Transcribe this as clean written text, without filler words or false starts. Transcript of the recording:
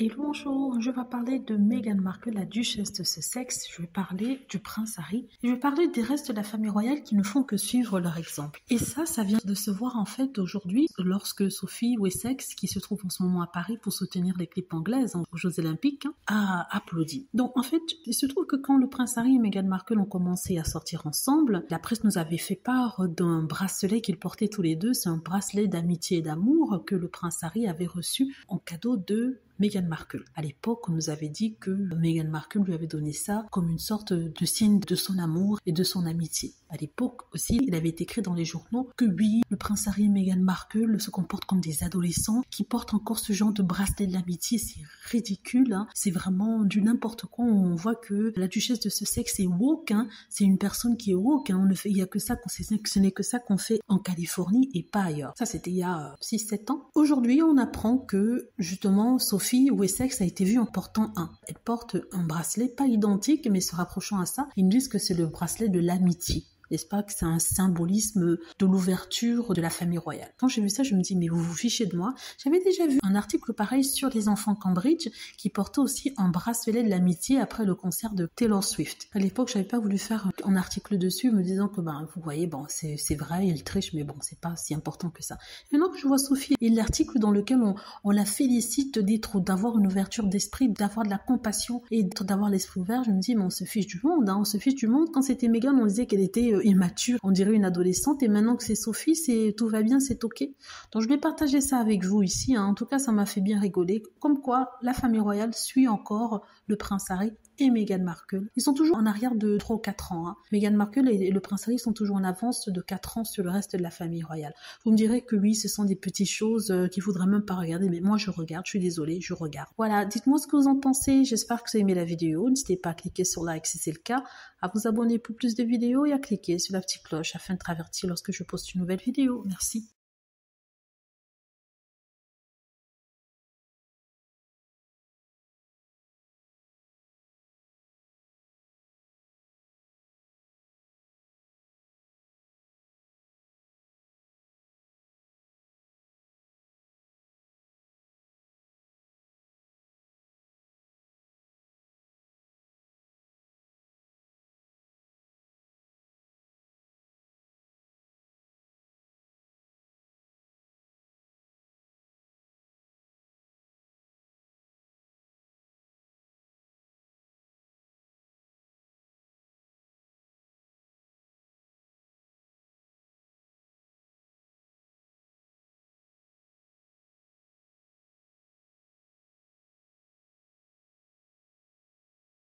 Et bonjour, je vais parler de Meghan Markle, la duchesse de Sussex. Je vais parler du prince Harry. Et je vais parler des restes de la famille royale qui ne font que suivre leur exemple. Et ça vient de se voir en fait aujourd'hui lorsque Sophie Wessex, qui se trouve en ce moment à Paris pour soutenir l'équipe anglaise aux Jeux Olympiques, a applaudi. Donc en fait, il se trouve que quand le prince Harry et Meghan Markle ont commencé à sortir ensemble, la presse nous avait fait part d'un bracelet qu'ils portaient tous les deux. C'est un bracelet d'amitié et d'amour que le prince Harry avait reçu en cadeau de Meghan Markle. À l'époque, on nous avait dit que Meghan Markle lui avait donné ça comme une sorte de signe de son amour et de son amitié. À l'époque aussi, il avait été écrit dans les journaux que oui, le prince Harry et Meghan Markle se comportent comme des adolescents qui portent encore ce genre de bracelet de l'amitié. C'est ridicule, hein. C'est vraiment du n'importe quoi. On voit que la duchesse de Sussex est woke, hein. C'est une personne qui est woke, hein. Il y a que ça ce n'est que ça qu'on fait en Californie et pas ailleurs. Ça, c'était il y a 6-7 ans. Aujourd'hui, on apprend que justement Sophie Wessex a été vue en portant un. Elle porte un bracelet pas identique, mais se rapprochant à ça, ils nous disent que c'est le bracelet de l'amitié. N'est-ce pas que c'est un symbolisme de l'ouverture de la famille royale. Quand j'ai vu ça, je me dis, mais vous vous fichez de moi. J'avais déjà vu un article pareil sur les enfants Cambridge qui portaient aussi un bracelet de l'amitié après le concert de Taylor Swift. À l'époque, j'avais pas voulu faire un article dessus me disant que, vous voyez, c'est vrai, il triche, mais c'est pas si important que ça. Et maintenant que je vois Sophie et l'article dans lequel on la félicite d'avoir une ouverture d'esprit, d'avoir de la compassion et d'avoir l'esprit ouvert, je me dis, mais on se fiche du monde, hein, on se fiche du monde. Quand c'était Meghan, on disait qu'elle était immature, on dirait une adolescente, et maintenant que c'est Sophie, tout va bien, c'est ok. Donc je vais partager ça avec vous ici, hein. En tout cas ça m'a fait bien rigoler, comme quoi la famille royale suit encore le prince Harry et Meghan Markle. Ils sont toujours en arrière de 3 ou 4 ans, hein. Meghan Markle et le prince Harry sont toujours en avance de 4 ans sur le reste de la famille royale. Vous me direz que oui, ce sont des petites choses qu'il faudrait même pas regarder, mais moi je regarde, je suis désolée, je regarde. Voilà, dites-moi ce que vous en pensez, j'espère que vous avez aimé la vidéo, n'hésitez pas à cliquer sur like si c'est le cas, à vous abonner pour plus de vidéos et à cliquer sur la petite cloche afin de être averti lorsque je poste une nouvelle vidéo. Merci.